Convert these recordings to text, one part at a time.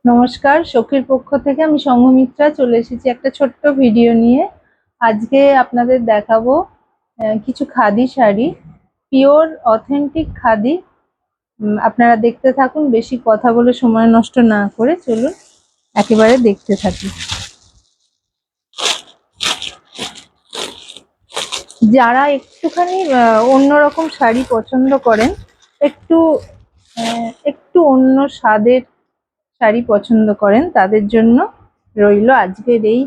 নমস্কার, সখীর পক্ষ থেকে আমি সংঘমিত্রা চলে এসেছি একটা ছোট্ট ভিডিও নিয়ে। আজকে আপনাদের দেখাবো কিছু খাদি শাড়ি, পিওর অথেন্টিক খাদি। আপনারা দেখতে থাকুন, বেশি কথা বলে সময় নষ্ট না করে চলুন একেবারে দেখতে থাকি। যারা একটুখানি অন্যরকম শাড়ি পছন্দ করেন, একটু একটু অন্য স্বাদের শাড়ি পছন্দ করেন, তাদের জন্য রইল আজকের এই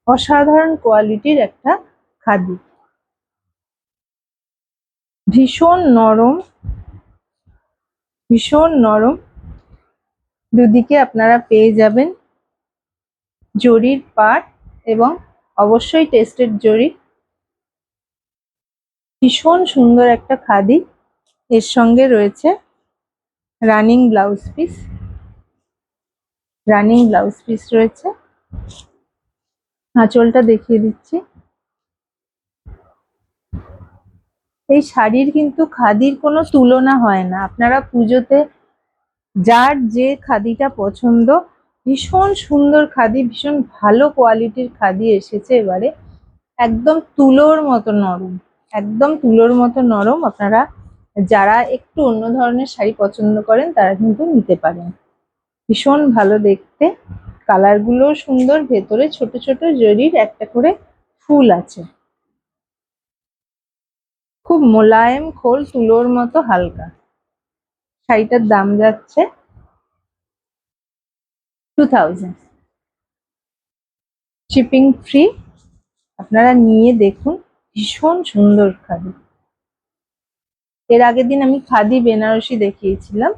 অসাধারণ কোয়ালিটির একটা খাদি। ভীষণ নরম, ভীষণ নরম। দুদিকে আপনারা পেয়ে যাবেন জরির পাট এবং অবশ্যই টেস্টেড জরি। ভীষণ সুন্দর একটা খাদি। এর সঙ্গে রয়েছে রানিং ব্লাউজ পিস, রয়েছে। আঁচলটা দেখিয়ে দিচ্ছি। এই শাড়ির কিন্তু খাদির কোনো তুলনা হয় না। আপনারা পুজোতে যার যে খাদিটা পছন্দ, ভীষণ সুন্দর খাদি, ভীষণ ভালো কোয়ালিটির খাদি এসেছে এবারে। একদম তুলোর মতো নরম, একদম তুলোর মতো নরম। আপনারা যারা একটু অন্য ধরনের শাড়ি পছন্দ করেন তারা কিন্তু নিতে পারেন। ভীষণ ভালো দেখতে, কালার গুলো সুন্দর। ভেতরে ছোট ছোট জরির একটা করে ফুল আছে। খুব মোলায়েম খোল, তুলোর মতো হালকা। শাড়িটার দাম যাচ্ছে 2000, শিপিং ফ্রি। আপনারা নিয়ে দেখুন, ভীষণ সুন্দর খাদি। এর আগের দিন আমি খাদি বেনারসি দেখিয়েছিলাম।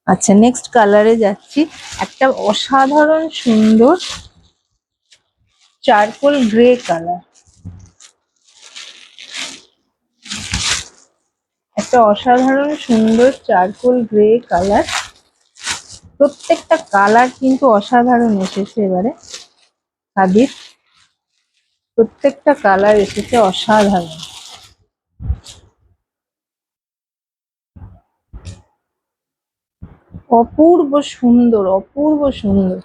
আচ্ছা, নেক্সট কালারে যাচ্ছি। একটা অসাধারণ সুন্দর চারকোল গ্রে কালার, একটা অসাধারণ সুন্দর চারকোল গ্রে কালার। প্রত্যেকটা কালার কিন্তু অসাধারণ এসেছে এবারে খাদির। প্রত্যেকটা কালার এসেছে অসাধারণ। অপূর্ব সুন্দর, অপূর্ব সুন্দর,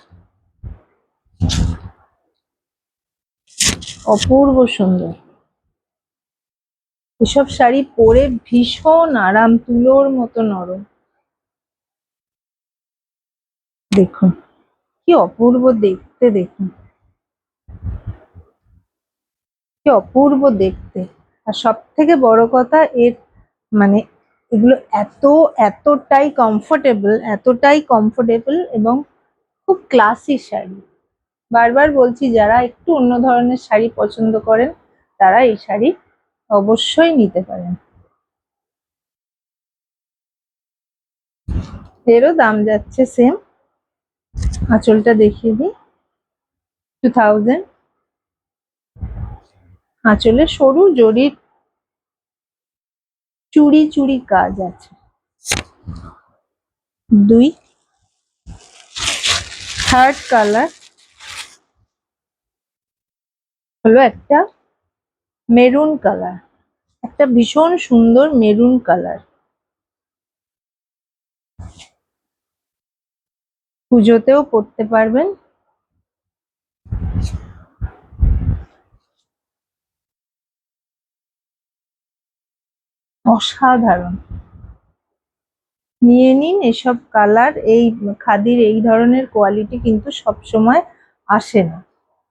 অপূর্ব সুন্দর। এসব শাড়ি পরে ভীষণ আরাম, তুলোর মতো নরম। দেখুন কি অপূর্ব দেখতে, দেখুন কি অপূর্ব দেখতে। আর সব থেকে বড় কথা, এর মানে এগুলো এতটাই কমফোর্টেবল এবং খুব ক্লাসি শাড়ি। বারবার বলছি, যারা একটু অন্য ধরনের শাড়ি পছন্দ করেন তারা এই শাড়ি অবশ্যই নিতে পারেন। এরও দাম যাচ্ছে সেম। আঁচলটা দেখিয়ে দিই, 2000। আঁচলে সরু জরির চুড়ি চুড়ি কাজ আছে। থার্ড কালার হলো একটা মেরুন কালার, একটা ভীষণ সুন্দর মেরুন কালার। পুজোতেও পরতে পারবেন। অসাধারণ। নিয়ে নিন এসব কালার। এই খাদির এই ধরনের কোয়ালিটি কিন্তু সবসময় আসে না।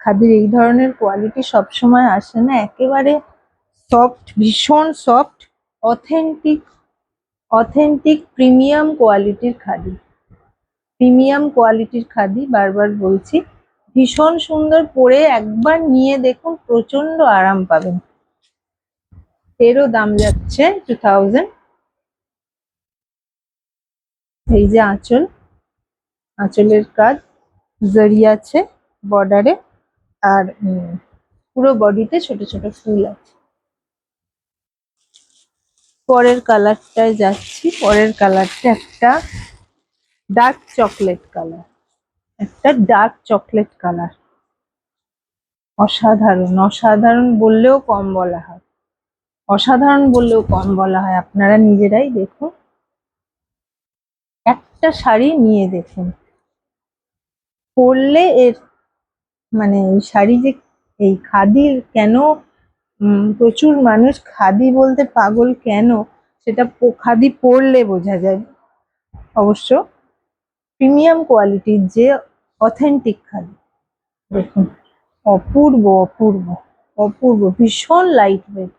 খাদির এই ধরনের কোয়ালিটি সবসময় আসে না। একেবারে সফট, ভীষণ সফট, অথেন্টিক, অথেন্টিক প্রিমিয়াম কোয়ালিটির খাদি। প্রিমিয়াম কোয়ালিটির খাদি, বারবার বলছি। ভীষণ সুন্দর, পরে একবার নিয়ে দেখুন, প্রচন্ড আরাম পাবেন। এরও দাম যাচ্ছে 2000। এই যে আঁচল, আঁচলের কাজ জরি আছে বর্ডারে, আর পুরো বডিতে ছোট ছোট ফুল আছে। পরের কালারটায় যাচ্ছি। পরের কালারটা একটা ডার্ক চকলেট কালার, একটা ডার্ক চকলেট কালার। অসাধারণ, অসাধারণ বললেও কম বলা হয়। অসাধারণ বললেও কম বলা হয়, আপনারা নিজেরাই দেখুন, একটা শাড়ি নিয়ে দেখুন, পরলে এর মানে এই শাড়ি যে এই খাদির কেন প্রচুর মানুষ খাদি বলতে পাগল কেন, সেটা খাদি পরলে বোঝা যায়। অবশ্য প্রিমিয়াম কোয়ালিটির যে অথেন্টিক খাদি, দেখুন অপূর্ব অপূর্ব অপূর্ব, ভীষণ লাইট ওয়েট,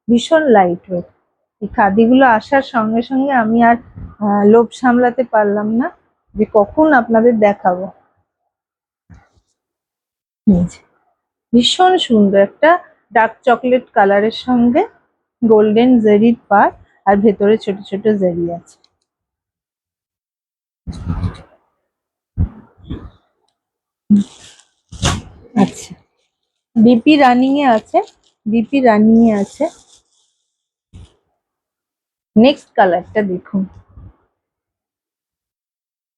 ভীষণ লাইট ওয়েট। এই খাদিগুলো আসার সঙ্গে সঙ্গে আমি আর লোভ সামলাতে পারলাম না যে কখন আপনাদের দেখাবো। ভীষণ সুন্দর একটা ডার্ক চকলেট কালারের সঙ্গে গোল্ডেন জেরির পার, আর ভেতরে ছোট ছোট জেরি আছে। আচ্ছা, বিপি রানিং এ আছে, বিপি রানিং এ আছে। নেক্সট কালারটা দেখুন,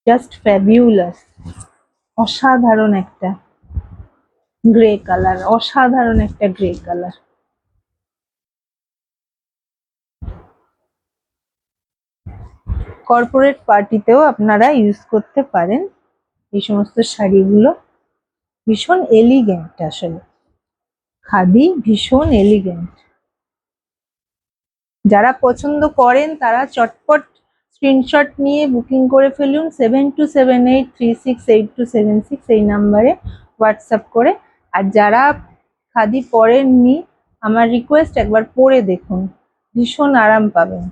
জাস্ট ফ্যাবিউলাস, অসাধারণ একটা গ্রে কালার, অসাধারণ একটা গ্রে কালার। কর্পোরেট পার্টিতেও আপনারা ইউজ করতে পারেন এই সমস্ত শাড়িগুলো, ভীষণ এলিগেন্ট, আসলে খাদি ভীষণ এলিগেন্ট। যারা পছন্দ করেন তারা চটপট স্ক্রিনশট নিয়ে বুকিং করে ফেলুন 7278368276 এই নাম্বারে হোয়াটসঅ্যাপ করে। আর যারা খাদি পরেননি, আমার রিকোয়েস্ট একবার পরে দেখুন, ভীষণ আরাম পাবেন।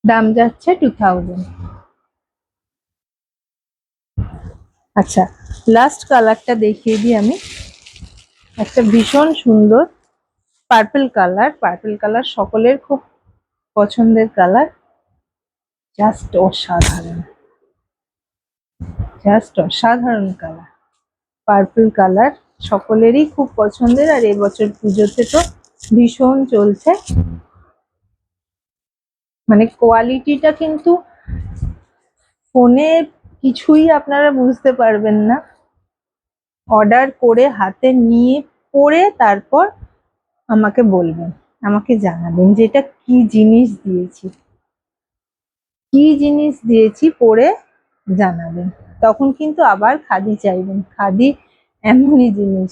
দাম যাচ্ছে 2000। আচ্ছা, লাস্ট কালারটা দেখিয়ে দিই আমি, একটা ভীষণ সুন্দর পার্পল কালার। পার্পল কালার সকলের খুব পছন্দের কালার, জাস্ট অসাধারণ, জাস্ট অসাধারণ কালার। পার্পল কালার সকলেরই খুব পছন্দের, আর এবছর পুজোতে তো ভীষণ চলছে। মানে কোয়ালিটিটা কিন্তু ফোনে কিছুই আপনারা বুঝতে পারবেন না, অর্ডার করে হাতে নিয়ে পরে তারপর আমাকে বলবেন, আমাকে জানাবেন যে এটা কি জিনিস দিয়েছি, কি জিনিস দিয়েছি পরে জানাবেন। তখন কিন্তু আবার খাদি চাইবেন। খাদি এমনই জিনিস,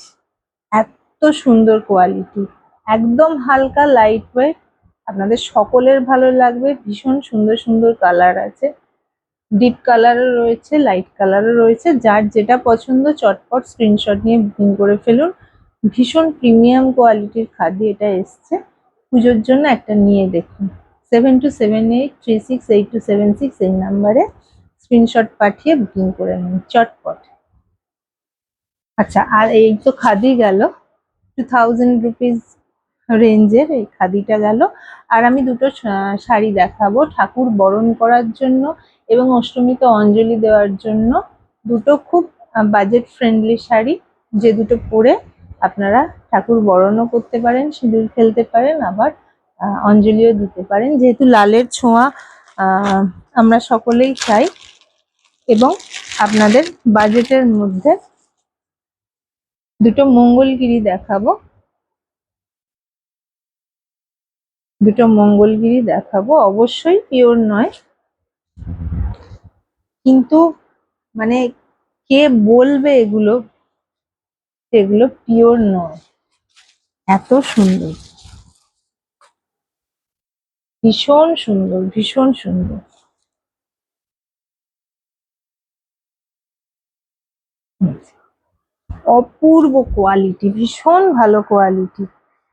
এত সুন্দর কোয়ালিটি, একদম হালকা লাইট ওয়েট, আপনাদের সকলের ভালো লাগবে। ভীষণ সুন্দর সুন্দর কালার আছে, ডিপ কালারও রয়েছে, লাইট কালারও রয়েছে, যার যেটা পছন্দ চটপট স্ক্রিনশট নিয়ে বুকিং করে ফেলুন। ভীষণ প্রিমিয়াম কোয়ালিটির খাদি এটা এসছে, পুজোর জন্য একটা নিয়ে দেখুন। 7278368276 এই নাম্বারে স্ক্রিনশট পাঠিয়ে বুকিং করে নিন চটপট। আচ্ছা, আর এই তো খাদি গেল, 2000 রুপিস রেঞ্জের এই খাদিটা গেল। আর আমি দুটো শাড়ি দেখাবো ঠাকুর বরণ করার জন্য এবং অষ্টমীতে অঞ্জলি দেওয়ার জন্য, দুটো খুব বাজেট ফ্রেন্ডলি শাড়ি, যে দুটো পরে আপনারা ঠাকুর বরণও করতে পারেন, সিঁদুর খেলতে পারেন, আবার অঞ্জলিও দিতে পারেন, যেহেতু লালের ছোঁয়া আমরা সকলেই চাই, এবং আপনাদের বাজেটের মধ্যে। দুটো মঙ্গলগিরি দেখাবো, দুটো মঙ্গলগিরি দেখাবো, অবশ্যই পিওর নয়, কিন্তু মানে কে বলবে এগুলো এগুলো পিওর নয়, এত সুন্দর, ভীষণ সুন্দর, ভীষণ সুন্দর। অপূর্ব কোয়ালিটি, ভীষণ ভালো কোয়ালিটি,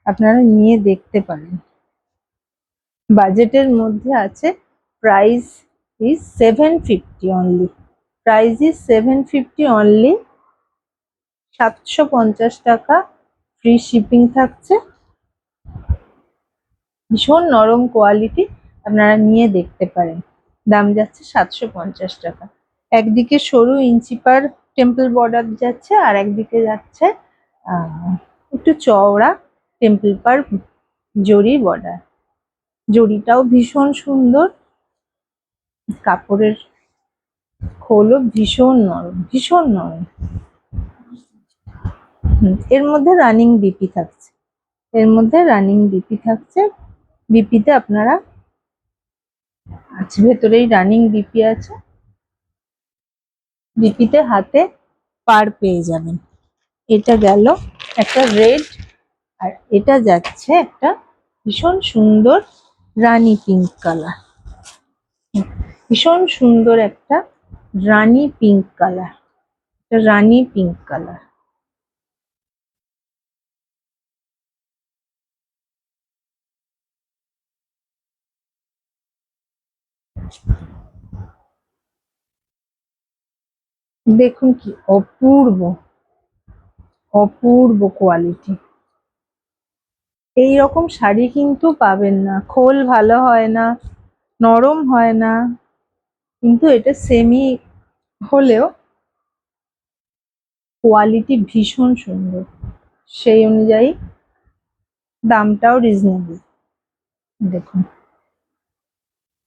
আপনারা নিয়ে দেখতে পারেন। বাজেটের মধ্যে আছে, price is 750 only, price is 750 only, 750 টাকা, ফ্রি শিপিং থাকছে। ভীষণ নরম কোয়ালিটি, আপনারা নিয়ে দেখতে পারেন। দাম যাচ্ছে 750 টাকা। একদিকে সরু ইঞ্চি পার টেম্পল বর্ডার যাচ্ছে, আর একদিকে যাচ্ছে একটু চওড়া টেম্পল পার জরি বর্ডার। জরিটাও ভীষণ সুন্দর, কাপড়ের খোলও ভীষণ নরম, ভীষণ নরম। এর মধ্যে রানিং বিপি থাকছে। এর মধ্যে রানিং বিপি থাকছে। বিপিতে আপনারা ভেতরেই রানিং বিপি আছে, বিপিতে হাতে পার পেয়ে যাবেন। এটা গেল একটা রেড, আর এটা যাচ্ছে একটা ভীষণ সুন্দর রানী পিঙ্ক কালার। ভীষণ সুন্দর একটা রানী পিঙ্ক কালার, রানী পিঙ্ক কালার। দেখুন কি অপূর্ব, অপূর্ব কোয়ালিটি। এই রকম শাড়ি কিন্তু পাবেন না, খোল ভালো হয় না, নরম হয় না, কিন্তু এটা সেমি হলেও কোয়ালিটি ভীষণ সুন্দর, সেই অনুযায়ী দামটাও রিজনেবল। দেখুন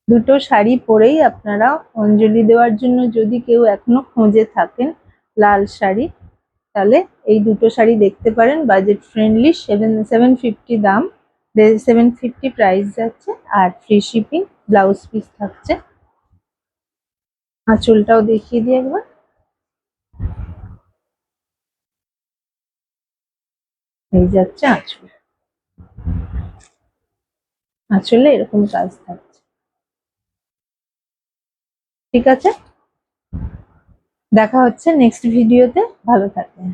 দুটো শাড়ি পরেই আপনারা অঞ্জলি দেওয়ার জন্য যদি কেউ এখনো খোঁজে থাকেন লাল শাড়ি, তাহলে এই দুটো শাড়ি দেখতে পারেন। বাজেট ফ্রেন্ডলি, 750 দাম, 750 প্রাইস যাচ্ছে, আর ফ্রি শিপিং, ব্লাউজ পিস থাকছে। আঁচলটাও দেখিয়ে দিই একবার। এই যাচ্ছে আঁচল, আঁচলে এরকম কাজ থাকছে। ঠিক আছে, দেখা হচ্ছে নেক্সট ভিডিওতে, ভালো থাকবেন।